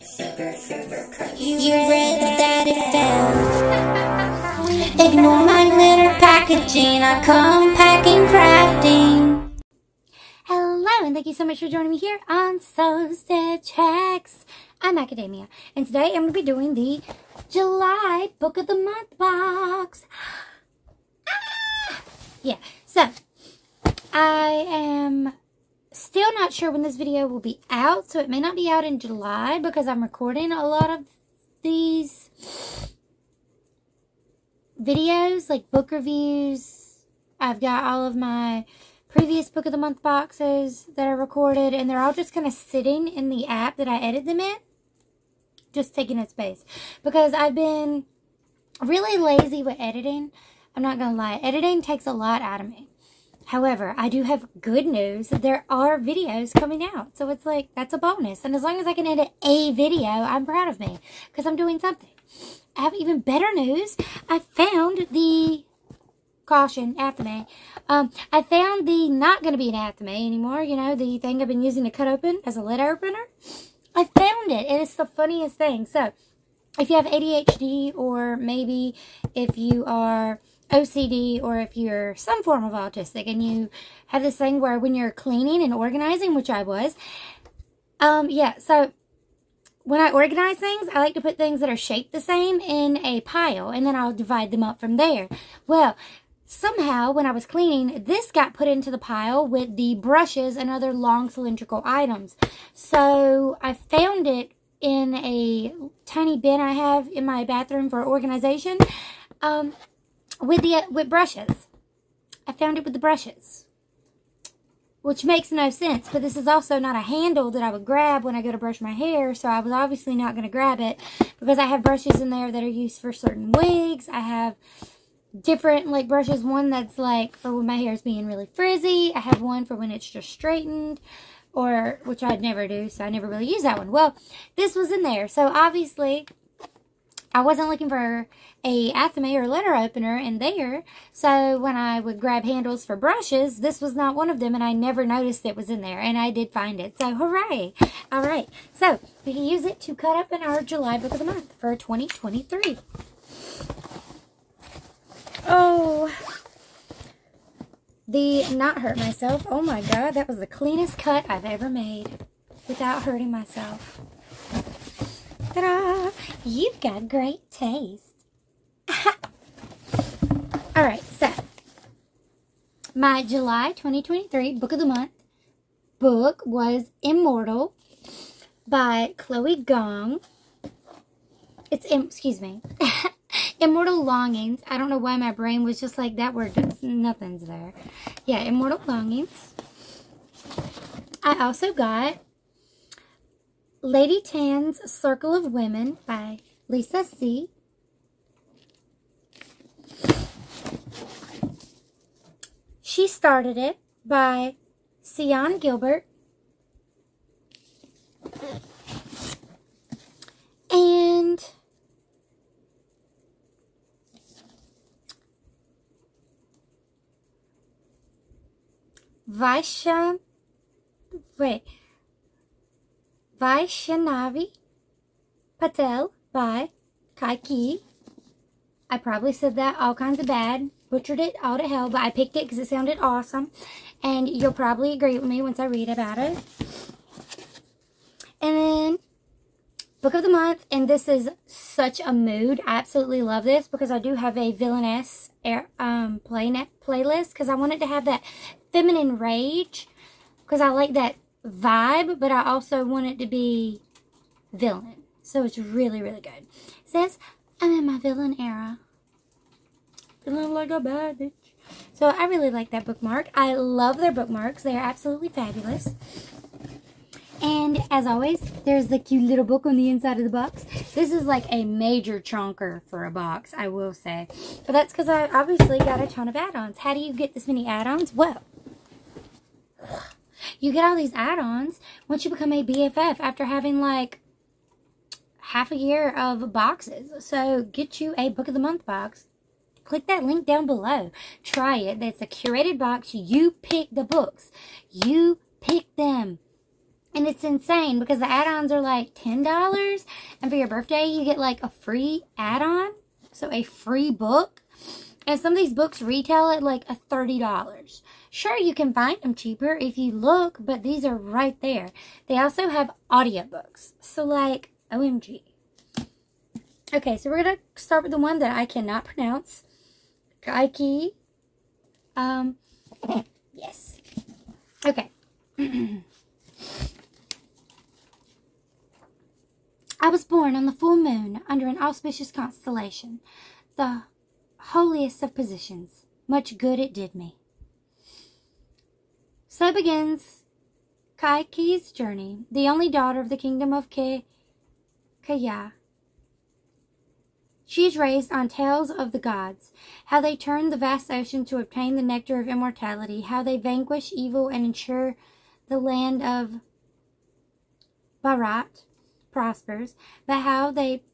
You read that it failed. Ignore my glitter packaging. I come packing crafting. Hello, and thank you so much for joining me here on SewStitchHex. I'm Academia, and today I'm going to be doing the July Book of the Month box. Yeah, so I am still not sure when this video will be out, so it may not be out in July because I'm recording a lot of these videos, like book reviews. I've got all of my previous Book of the Month boxes that I recorded, and they're all just kind of sitting in the app that I edit them in, just taking up space, because I've been really lazy with editing. I'm not gonna lie, editing takes a lot out of me. However, I do have good news. There are videos coming out. So it's like, that's a bonus. And as long as I can edit a video, I'm proud of me. Because I'm doing something. I have even better news. I found the, caution, athame. I found the not going to be an athame anymore. You know, the thing I've been using to cut open as a letter opener. I found it. And it's the funniest thing. So, if you have ADHD, or maybe if you are OCD, or if you're some form of autistic and you have this thing where when you're cleaning and organizing, which I was, yeah, so when I organize things, I like to put things that are shaped the same in a pile, and then I'll divide them up from there. Well, somehow when I was cleaning, this got put into the pile with the brushes and other long cylindrical items. So I found it in a tiny bin I have in my bathroom for organization, with brushes. I found it with the brushes, which makes no sense, but this is also not a handle that I would grab when I go to brush my hair, so I was obviously not going to grab it, because I have brushes in there that are used for certain wigs. I have different, like, brushes, one that's, like, for when my hair is being really frizzy. I have one for when it's just straightened, or, which I'd never do, so I never really use that one. Well, this was in there, so obviously I wasn't looking for a athame or letter opener in there, so when I would grab handles for brushes, this was not one of them, and I never noticed it was in there, and I did find it, so hooray! Alright, so we can use it to cut up in our July Book of the Month for 2023. Oh, the not hurt myself. Oh my god, that was the cleanest cut I've ever made without hurting myself. Ta-da! You've got great taste. Alright, so my July 2023 Book of the Month book was Immortal by Chloe Gong. It's, excuse me, Immortal Longings. I don't know why my brain was just like, that word, nothing's there. Yeah, Immortal Longings. I also got Lady Tan's Circle of Women by Lisa C. She Started It by Sian Gilbert. And Vaishnavi Patel by Kaikeyi. I probably said that all kinds of bad, butchered it all to hell, but I picked it because it sounded awesome, and you'll probably agree with me once I read about it. And then Book of the Month, and this is such a mood. I absolutely love this because I do have a villainess playlist, because I wanted to have that feminine rage, because I like that vibe, but I also want it to be villain. So it's really, really good. It says, I'm in my villain era. Feeling like a bad bitch. So I really like that bookmark. I love their bookmarks. They are absolutely fabulous. And as always, there's the cute little book on the inside of the box. This is like a major chunker for a box, I will say. But that's because I obviously got a ton of add-ons. How do you get this many add-ons? Well, you get all these add-ons once you become a BFF after having like half a year of boxes. So get you a Book of the Month box. Click that link down below. Try it. It's a curated box. You pick the books. You pick them. And it's insane because the add-ons are like $10. And for your birthday, you get like a free add-on. So a free book. And some of these books retail at like $30. Sure, you can find them cheaper if you look, but these are right there. They also have audiobooks. So like, OMG. Okay, so we're going to start with the one that I cannot pronounce. Kaikeyi. Yes. Okay. I was born on the full moon under an auspicious constellation, the holiest of positions. Much good it did me. So begins Kaikeyi's journey, the only daughter of the kingdom of Kaikeyi. She is raised on tales of the gods, how they turned the vast ocean to obtain the nectar of immortality, how they vanquish evil and ensure the land of Bharat prospers, but how they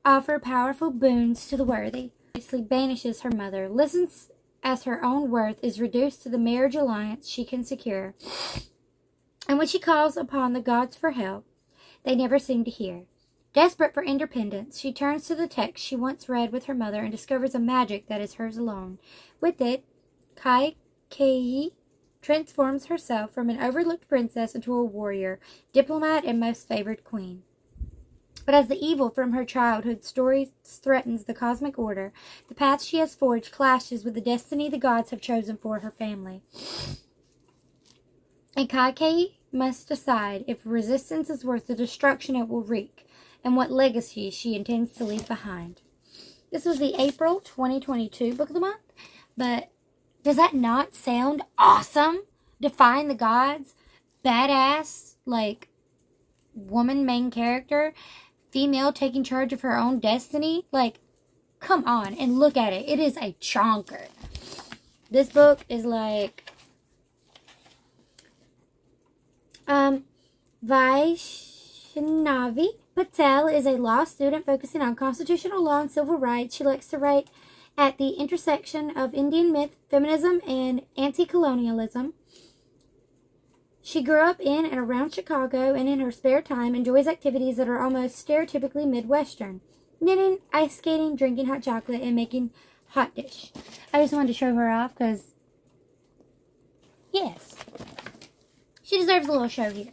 offer powerful boons to the worthy. She banishes her mother, listens as her own worth is reduced to the marriage alliance she can secure, and when she calls upon the gods for help, they never seem to hear. Desperate for independence, she turns to the text she once read with her mother and discovers a magic that is hers alone. With it, Kaikeyi transforms herself from an overlooked princess into a warrior, diplomat, and most favored queen. But as the evil from her childhood story threatens the cosmic order, the path she has forged clashes with the destiny the gods have chosen for her family. And Kaikeyi must decide if resistance is worth the destruction it will wreak, and what legacy she intends to leave behind. This was the April 2022 book of the month, but does that not sound awesome? Defying the gods, badass, like, woman main character, female taking charge of her own destiny. Like, come on and look at it. It is a chonker. This book is like, Vaishnavi Patel is a law student focusing on constitutional law and civil rights. She likes to write at the intersection of Indian myth, feminism, and anti-colonialism. She grew up in and around Chicago, and in her spare time enjoys activities that are almost stereotypically Midwestern. Knitting, ice skating, drinking hot chocolate, and making hot dish. I just wanted to show her off because, yes, she deserves a little show here.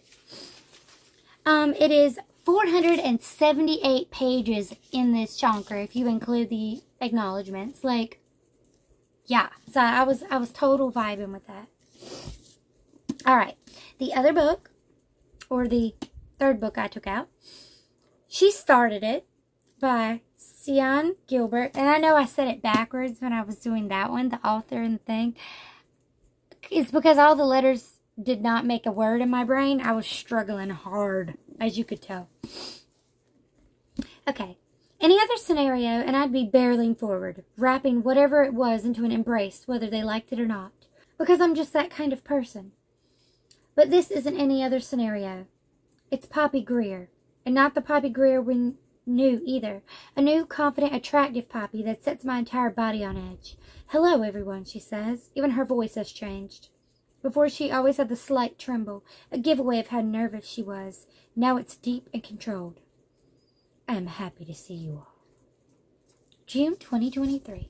It is 478 pages in this chonker, if you include the acknowledgments. Like, yeah, so I was total vibing with that. Alright, the other book, or the third book I took out, She Started It by Sian Gilbert. And I know I said it backwards when I was doing that one, the author and the thing. It's because all the letters did not make a word in my brain. I was struggling hard, as you could tell. Okay, any other scenario and I'd be barreling forward, wrapping whatever it was into an embrace, whether they liked it or not. Because I'm just that kind of person. But this isn't any other scenario. It's Poppy Greer. And not the Poppy Greer we knew either. A new, confident, attractive Poppy that sets my entire body on edge. Hello, everyone, she says. Even her voice has changed. Before, she always had the slight tremble, a giveaway of how nervous she was. Now it's deep and controlled. I am happy to see you all. June 2023.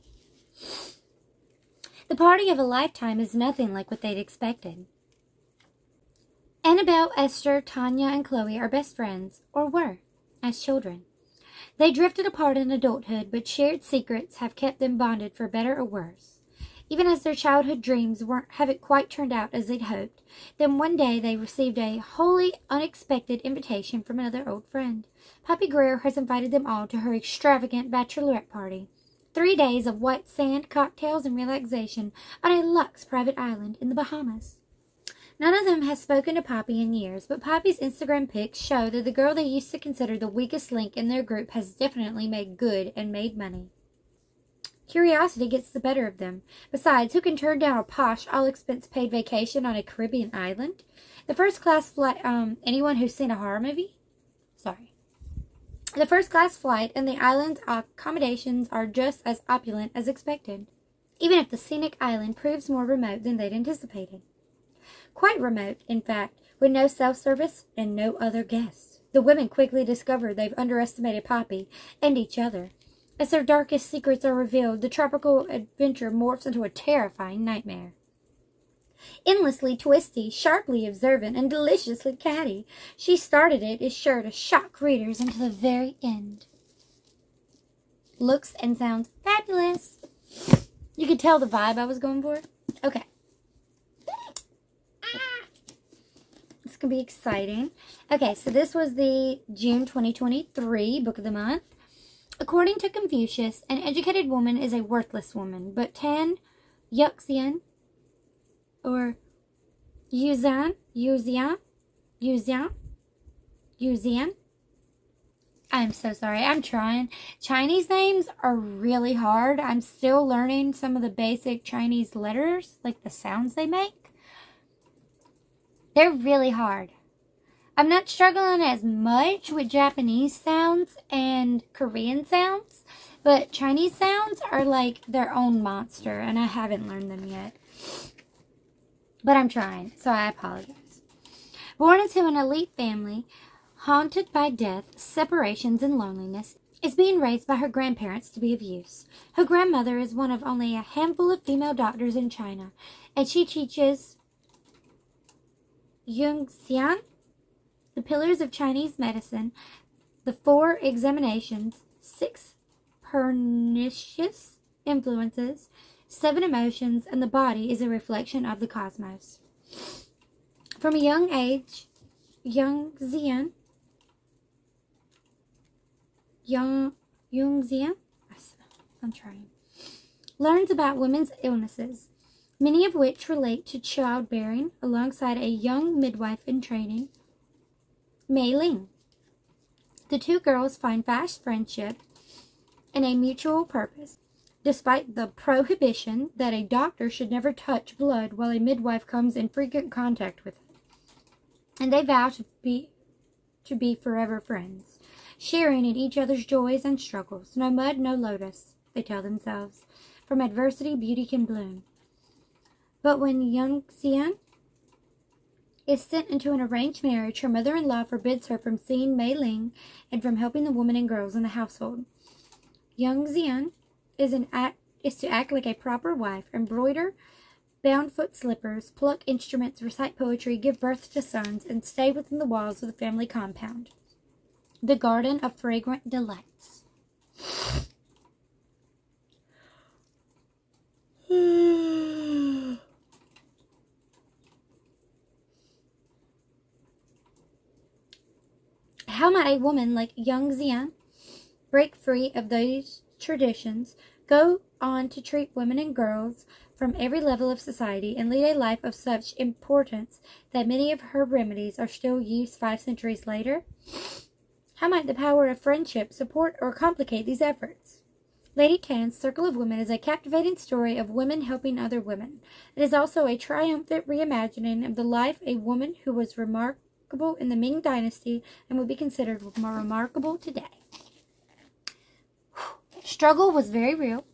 The party of a lifetime is nothing like what they'd expected. Annabelle, Esther, Tanya, and Chloe are best friends, or were, as children. They drifted apart in adulthood, but shared secrets have kept them bonded for better or worse. Even as their childhood dreams haven't quite turned out as they'd hoped, then one day they received a wholly unexpected invitation from another old friend. Poppy Greer has invited them all to her extravagant bachelorette party. 3 days of white sand, cocktails, and relaxation on a luxe private island in the Bahamas. None of them has spoken to Poppy in years, but Poppy's Instagram pics show that the girl they used to consider the weakest link in their group has definitely made good and made money. Curiosity gets the better of them. Besides, who can turn down a posh, all-expense-paid vacation on a Caribbean island? The first-class flight, anyone who's seen a horror movie? Sorry. The first-class flight and the island's accommodations are just as opulent as expected, even if the scenic island proves more remote than they'd anticipated. Quite remote, in fact, with no self-service and no other guests. The women quickly discover they've underestimated Poppy and each other. As their darkest secrets are revealed, the tropical adventure morphs into a terrifying nightmare. Endlessly twisty, sharply observant, and deliciously catty, She Started It is sure to shock readers until the very end. Looks and sounds fabulous. You could tell the vibe I was going for. Okay. This could be exciting. Okay, so this was the June 2023 Book of the Month. According to Confucius, an educated woman is a worthless woman, but Tan Yuxian or Yuzian, I'm so sorry. I'm trying. Chinese names are really hard. I'm still learning some of the basic Chinese letters, like the sounds they make. They're really hard. I'm not struggling as much with Japanese sounds and Korean sounds, but Chinese sounds are like their own monster, and I haven't learned them yet. But I'm trying, so I apologize. Born into an elite family, haunted by death, separations, and loneliness, is being raised by her grandparents to be of use. Her grandmother is one of only a handful of female doctors in China, and she teaches Sian, the pillars of Chinese medicine, the 4 examinations, 6 pernicious influences, 7 emotions, and the body is a reflection of the cosmos. From a young age, Young Xian, I'm trying, learns about women's illnesses, many of which relate to childbearing, alongside a young midwife in training, Mei Ling. The two girls find fast friendship and a mutual purpose, despite the prohibition that a doctor should never touch blood while a midwife comes in frequent contact with it. And they vow to be forever friends, sharing in each other's joys and struggles. No mud, no lotus, they tell themselves. From adversity, beauty can bloom. But when young Sian is sent into an arranged marriage, her mother-in-law forbids her from seeing Mei Ling and from helping the women and girls in the household. Young Xian is to act like a proper wife, embroider bound-foot slippers, pluck instruments, recite poetry, give birth to sons, and stay within the walls of the family compound, the garden of fragrant delights. How might a woman like young Xian break free of those traditions, go on to treat women and girls from every level of society, and lead a life of such importance that many of her remedies are still used 5 centuries later? How might the power of friendship support or complicate these efforts? Lady Tan's Circle of Women is a captivating story of women helping other women. It is also a triumphant reimagining of the life of a woman who was remarkable in the Ming Dynasty and would be considered more remarkable today. Struggle was very real.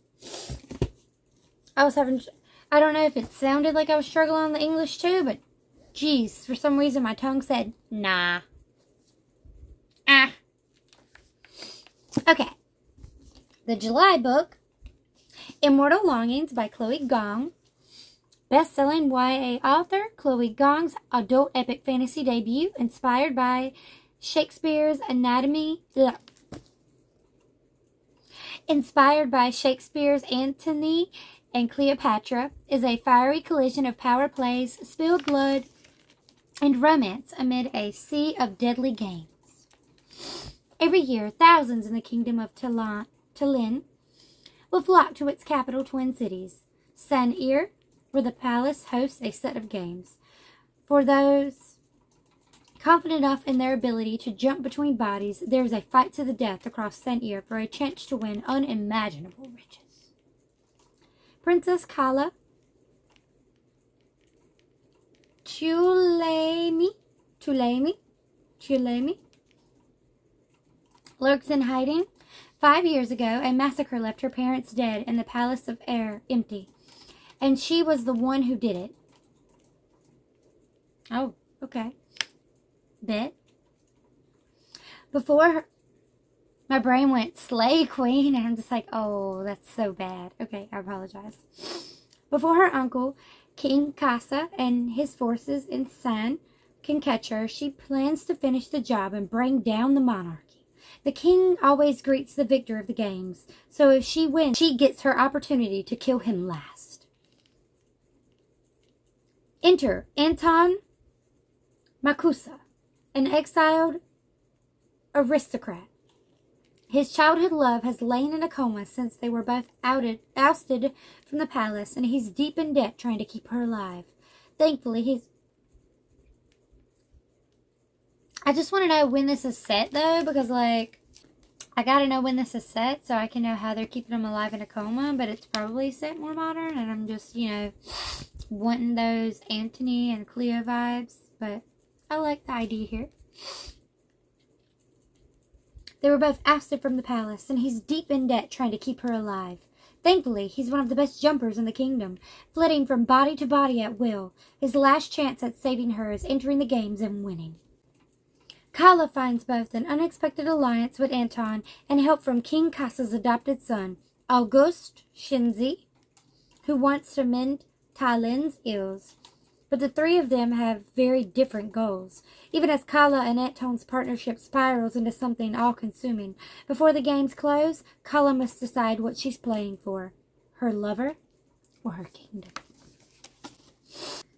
I don't know if it sounded like I was struggling on the English too, but geez, for some reason my tongue said, nah. Okay. The July book, Immortal Longings by Gong. Best-selling YA author, Gong's adult epic fantasy debut, inspired by Shakespeare's Antony and Cleopatra, is a fiery collision of power plays, spilled blood, and romance amid a sea of deadly games. Every year, thousands in the kingdom of Talin will flock to its capital twin cities, San-Ir, where the palace hosts a set of games. For those confident enough in their ability to jump between bodies, there is a fight to the death across San-Ir for a chance to win unimaginable riches. Princess Kala Tulemi lurks in hiding. 5 years ago, a massacre left her parents dead and the palace of air empty. And she was the one who did it. Oh, okay. bit. Before my brain went slay queen, and I'm just like, oh, that's so bad. Okay, I apologize. Before her uncle, King Kasa, and his forces in Sian can catch her, she plans to finish the job and bring down the monarchy. The king always greets the victor of the games, so if she wins, she gets her opportunity to kill him last. Enter Anton Makusa, an exiled aristocrat. His childhood love has lain in a coma since they were both ousted from the palace, and he's deep in debt trying to keep her alive. Thankfully, I just want to know when this is set, though, because, like, I gotta know when this is set so I can know how they're keeping him alive in a coma, but it's probably set more modern, and I'm just, you know, wanting those Antony and Cleo vibes, but I like the idea here. They were both ousted from the palace, and he's deep in debt trying to keep her alive. Thankfully, he's one of the best jumpers in the kingdom, flitting from body to body at will. His last chance at saving her is entering the games and winning. Kala finds both an unexpected alliance with Anton and help from King Kasa's adopted son, Auguste Shinzi, who wants to mend Thailand's ills. But the three of them have very different goals, even as Kala and Anton's partnership spirals into something all-consuming. Before the games close, Kala must decide what she's playing for, her lover or her kingdom.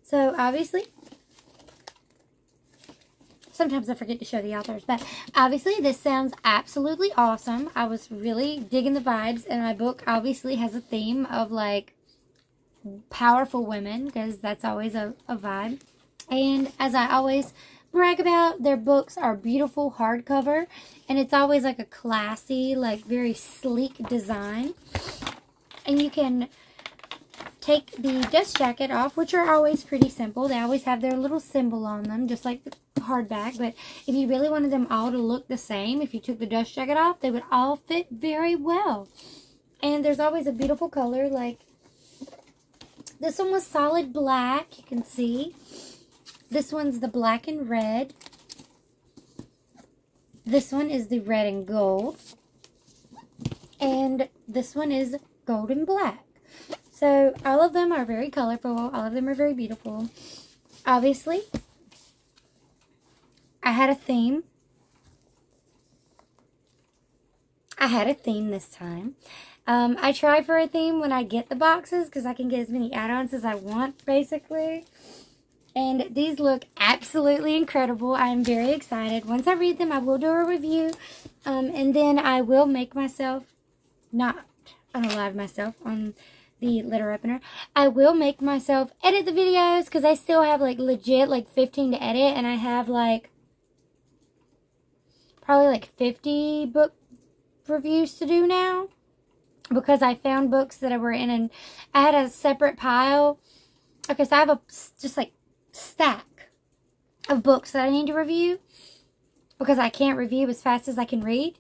So, obviously, sometimes I forget to show the authors, but obviously this sounds absolutely awesome. I was really digging the vibes, and my book obviously has a theme of, like, powerful women, because that's always a vibe. And as I always brag about, their books are beautiful hardcover, and it's always like a classy, like very sleek design. And you can take the dust jacket off, which are always pretty simple. They always have their little symbol on them, just like the hardback. But if you really wanted them all to look the same, if you took the dust jacket off, they would all fit very well. And there's always a beautiful color, like this one was solid black, you can see. This one's the black and red. This one is the red and gold. And this one is gold and black. So all of them are very colorful. All of them are very beautiful. Obviously, I had a theme. I had a theme this time. I try for a theme when I get the boxes because I can get as many add-ons as I want, basically. And these look absolutely incredible. I am very excited. Once I read them, I will do a review. And then I will make myself, not unalive myself on the letter opener. I will make myself edit the videos because I still have, like, legit, like, 15 to edit. And I have, like, probably, like, 50 book reviews to do now. Because I found books that were in and I had a separate pile. Okay, so I have a just like stack of books that I need to review. Because I can't review as fast as I can read.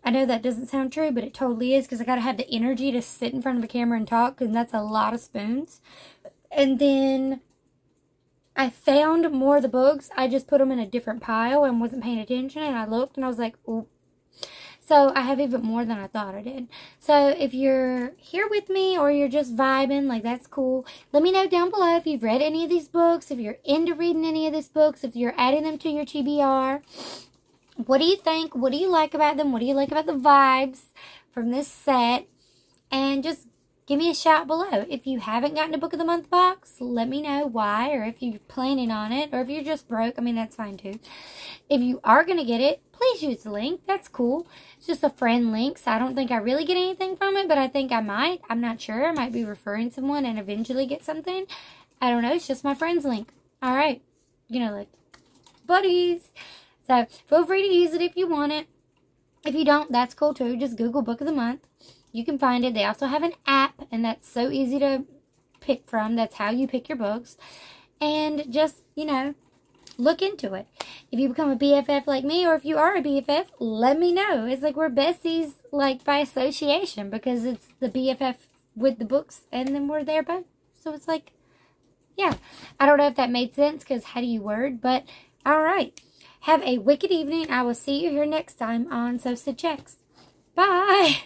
I know that doesn't sound true, but it totally is. Because I got to have the energy to sit in front of a camera and talk. And that's a lot of spoons. And then I found more of the books. I just put them in a different pile and wasn't paying attention. And I looked and I was like, ooh. So I have even more than I thought I did. So if you're here with me or you're just vibing, like, that's cool. Let me know down below if you've read any of these books, if you're into reading any of these books, if you're adding them to your TBR. What do you think? What do you like about them? What do you like about the vibes from this set? And just give me a shout below. If you haven't gotten a Book of the Month box, let me know why, or if you're planning on it, or if you're just broke, I mean, that's fine too. If you are going to get it, please use the link. That's cool. It's just a friend link, so I don't think I really get anything from it, but I think I might. I'm not sure. I might be referring someone and eventually get something. I don't know. It's just my friend's link. All right. You know, like, buddies. So, feel free to use it if you want it. If you don't, that's cool too. Just Google Book of the Month. You can find it. They also have an app, and that's so easy to pick from. That's how you pick your books. And just, you know, look into it. If you become a BFF like me, or if you are a BFF, let me know. It's like we're besties, like, by association, because it's the BFF with the books, and then we're there both. So it's like, yeah. I don't know if that made sense, because how do you word? But All right. Have a wicked evening. I will see you here next time on SewStitchHex. Bye.